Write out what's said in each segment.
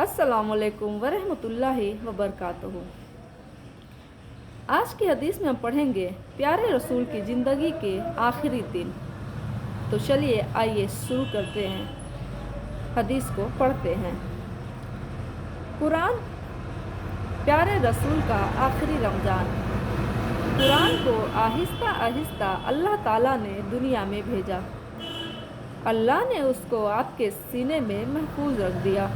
अस्सलाम वालेकुम वरहमतुल्लाहि वबरकातुहू। आज की हदीस में हम पढ़ेंगे प्यारे रसूल की ज़िंदगी के आखिरी दिन। तो चलिए आइए शुरू करते हैं, हदीस को पढ़ते हैं। कुरान प्यारे रसूल का आखिरी रमज़ान। कुरान को आहिस्ता आहिस्ता अल्लाह ताला ने दुनिया में भेजा। अल्लाह ने उसको आपके सीने में महफूज रख दिया।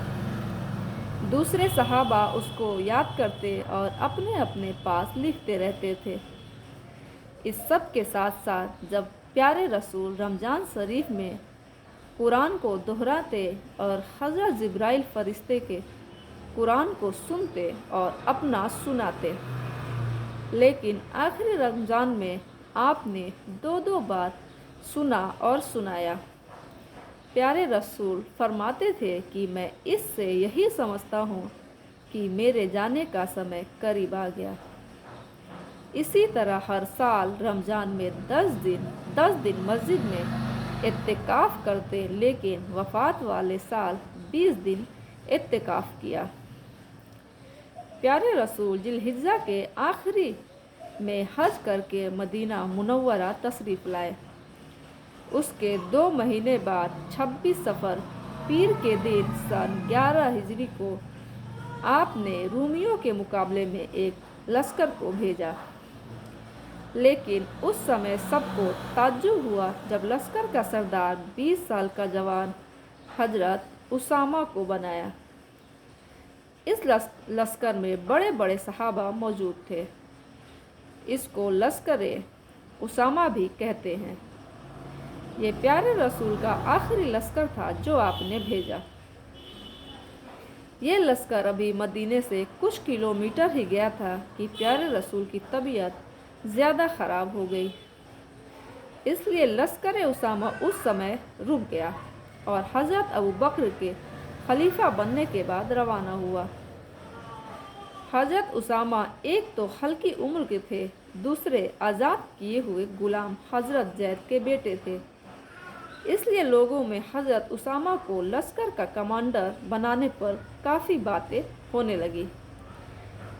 दूसरे सहाबा उसको याद करते और अपने अपने पास लिखते रहते थे। इस सब के साथ साथ जब प्यारे रसूल रमज़ान शरीफ में कुरान को दोहराते और हज़रत जिब्राइल फरिश्ते के कुरान को सुनते और अपना सुनाते। लेकिन आखिरी रमज़ान में आपने दो बार सुना और सुनाया। प्यारे रसूल फरमाते थे कि मैं इससे यही समझता हूँ कि मेरे जाने का समय करीब आ गया। इसी तरह हर साल रमज़ान में 10 दिन मस्जिद में इत्तिकाफ़ करते, लेकिन वफ़ात वाले साल 20 दिन इत्तिकाफ़ किया। प्यारे रसूल जिलहिज्जा के आखिरी में हज करके मदीना मुनव्वरा तशरीफ़ लाए। उसके 2 महीने बाद 26 सफ़र पीर के दिन सन 11 हिजरी को आपने रूमियों के मुकाबले में एक लश्कर को भेजा। लेकिन उस समय सबको ताज्जुब हुआ जब लश्कर का सरदार 20 साल का जवान हजरत उसामा को बनाया। इस लश्कर में बड़े बड़े सहाबा मौजूद थे। इसको लश्कर उसामा भी कहते हैं। ये प्यारे रसूल का आखिरी लश्कर था जो आपने भेजा। ये लश्कर अभी मदीने से कुछ किलोमीटर ही गया था कि प्यारे रसूल की तबीयत ज़्यादा ख़राब हो गई। इसलिए लश्कर उसामा उस समय रुक गया और हज़रत अबू बकर के खलीफा बनने के बाद रवाना हुआ। हज़रत उसामा एक तो हल्की उम्र के थे, दूसरे आज़ाद किए हुए गुलाम हज़रत जैद के बेटे थे। इसलिए लोगों में हज़रत उसामा को लश्कर का कमांडर बनाने पर काफ़ी बातें होने लगी।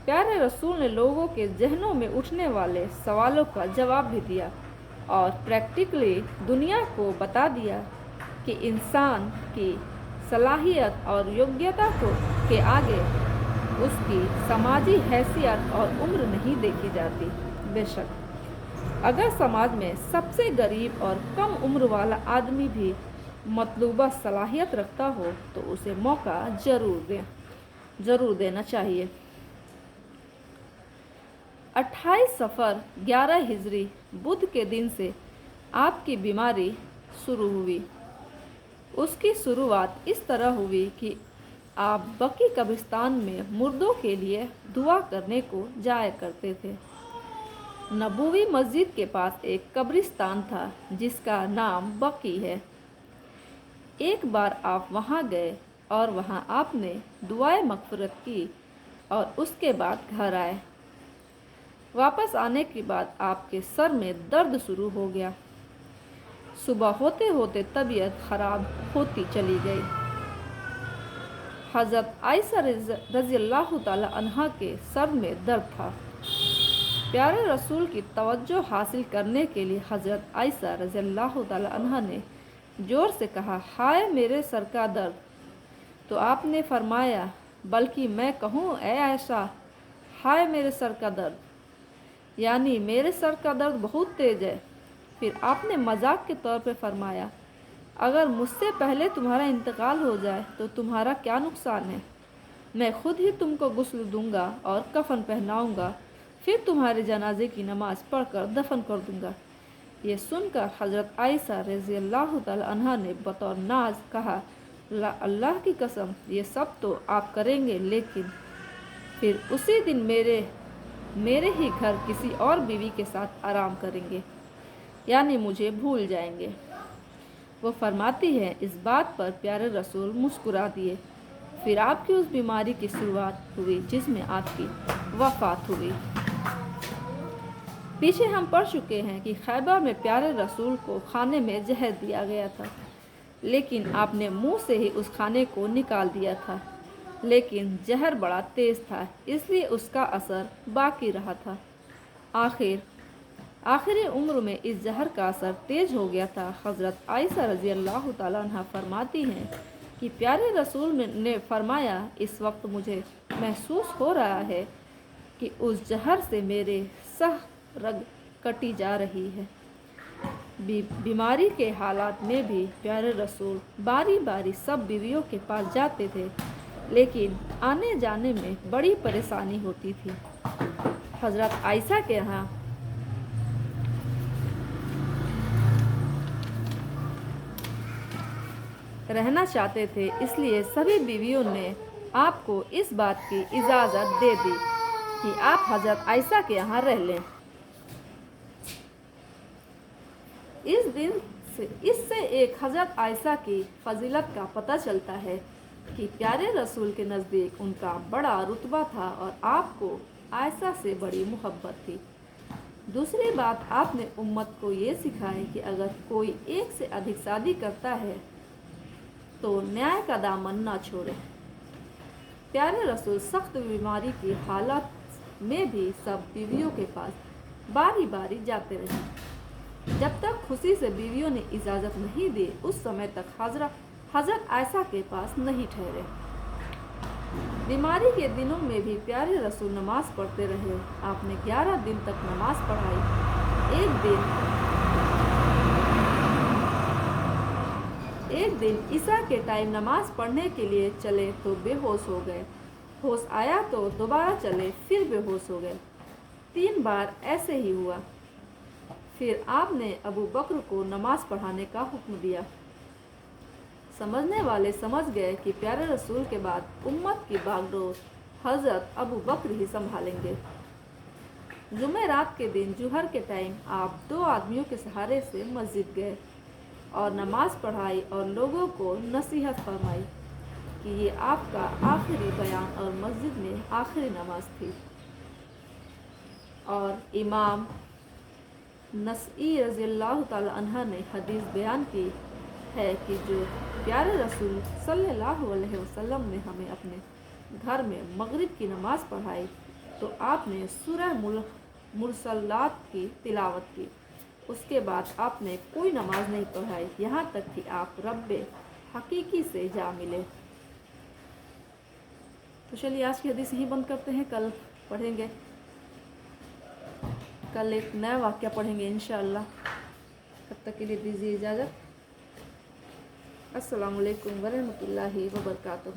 प्यारे रसूल ने लोगों के जहनों में उठने वाले सवालों का जवाब भी दिया और प्रैक्टिकली दुनिया को बता दिया कि इंसान की सलाहियत और योग्यता के आगे उसकी समाजी हैसियत और उम्र नहीं देखी जाती। बेशक अगर समाज में सबसे गरीब और कम उम्र वाला आदमी भी मतलूबा सलाहियत रखता हो तो उसे मौका ज़रूर देना चाहिए। 28 सफ़र 11 हिजरी बुध के दिन से आपकी बीमारी शुरू हुई। उसकी शुरुआत इस तरह हुई कि आप बकी कब्रिस्तान में मुर्दों के लिए दुआ करने को जाया करते थे। नबूवी मस्जिद के पास एक कब्रिस्तान था जिसका नाम बकी है। एक बार आप वहां गए और वहां आपने दुआए मग़फ़िरत की और उसके बाद घर आए। वापस आने के बाद आपके सर में दर्द शुरू हो गया। सुबह होते होते तबीयत ख़राब होती चली गई। हज़रत आयशा रज़ियल्लाहु ताला अन्हा के सर में दर्द था। प्यारे रसूल की तवज्जो हासिल करने के लिए हज़रत आयशा रज़ियल्लाहु ताला अन्हा ने ज़ोर से कहा, हाय मेरे सर का दर्द। तो आपने फरमाया, बल्कि मैं कहूँ ए आयशा, हाय मेरे सर का दर्द, यानी मेरे सर का दर्द बहुत तेज़ है। फिर आपने मजाक के तौर पे फरमाया, अगर मुझसे पहले तुम्हारा इंतकाल हो जाए तो तुम्हारा क्या नुकसान है। मैं खुद ही तुमको गुस्ल दूंगा और कफन पहनाऊंगा, फिर तुम्हारे जनाजे की नमाज़ पढ़कर दफन कर दूंगा। ये सुनकर हज़रत आयशा रज़ियल्लाहु ताला अन्हा ने बतौर नाज कहा, अल्लाह की कसम, ये सब तो आप करेंगे, लेकिन फिर उसी दिन मेरे ही घर किसी और बीवी के साथ आराम करेंगे, यानी मुझे भूल जाएंगे। वो फरमाती है, इस बात पर प्यारे रसूल मुस्कुरा दिए। फिर आपकी उस बीमारी की शुरुआत हुई जिसमें आपकी वफ़ात हुई। पीछे हम पढ़ चुके हैं कि खैबर में प्यारे रसूल को खाने में जहर दिया गया था, लेकिन आपने मुंह से ही उस खाने को निकाल दिया था। لیکن زہر بڑا تیز تھا، اس لیے اس کا اثر باقی رہا تھا۔ آخری عمر میں اس زہر کا اثر تیز ہو گیا تھا۔ حضرت عائشہ رضی اللہ تعالیٰ عنہ فرماتی ہیں کہ پیارے رسول نے فرمایا، اس وقت مجھے محسوس ہو رہا ہے کہ اس زہر سے میرے سہ رگ کٹی جا رہی ہے۔ بیماری کے حالات میں بھی پیارے رسول باری باری سب بیویوں کے پاس جاتے تھے، لیکن آنے جانے میں بڑی پریشانی ہوتی تھی۔ حضرت عائشہ کے یہاں رہنا چاہتے تھے، اس لیے سبھی بیویوں نے آپ کو اس بات کی اجازت دے دی کہ آپ حضرت عائشہ کے یہاں رہ لیں۔ اس سے ایک حضرت عائشہ کی فضیلت کا پتہ چلتا ہے کہ پیارے رسول کے نزدیک ان کا بڑا رتبہ تھا اور آپ کو عائشہ سے بڑی محبت تھی۔ دوسری بات، آپ نے امت کو یہ سکھایا کہ اگر کوئی ایک سے ادھک شادی کرتا ہے تو نیائے کا دامن نہ چھوڑے۔ پیارے رسول سخت بیماری کی حالت میں بھی سب بیویوں کے پاس باری باری جاتے رہے۔ جب تک خوشی سے بیویوں نے اجازت نہیں دی، اس سمے تک حضرت عائشہ کے پاس نہیں ٹھہرے۔ بیماری کے دنوں میں بھی پیارے رسول نماز پڑھتے رہے۔ آپ نے 11 دن تک نماز پڑھائی۔ ایک دن عشاء کے ٹائم نماز پڑھنے کے لیے چلے تو بے ہوش ہو گئے، ہوش آیا تو دوبارہ چلے، پھر بے ہوش ہو گئے۔ 3 بار ایسے ہی ہوا۔ پھر آپ نے ابو بکر کو نماز پڑھانے کا حکم دیا۔ سمجھنے والے سمجھ گئے کہ پیارے رسول کے بعد امت کی باغ ڈور حضرت ابو بکر ہی سنبھالیں گے۔ جمعرات کے دن ظہر کے ٹائم آپ 2 آدمیوں کے سہارے سے مسجد گئے اور نماز پڑھائی اور لوگوں کو نصیحت فرمائی کہ یہ آپ کا آخری بیان اور مسجد میں آخری نماز تھی۔ اور امام نسائی رضی اللہ تعالی عنہ نے حدیث بیان کی ہے کہ جو پیارے رسول صلی اللہ علیہ وسلم نے ہمیں اپنے گھر میں مغرب کی نماز پڑھائی تو آپ نے سورہ مرسلات کی تلاوت کی۔ اس کے بعد آپ نے کوئی نماز نہیں پڑھائی یہاں تک کہ آپ رب حقیقی سے جا ملے۔ تو چلیے آج کی حدیث یہیں بند کرتے ہیں، کل پڑھیں گے، کل ایک نیا واقعہ پڑھیں گے انشاءاللہ۔ تب تک کے لیے دیجیے اجازت۔ السلام علیکم ورحمۃ اللہ وبرکاتہ۔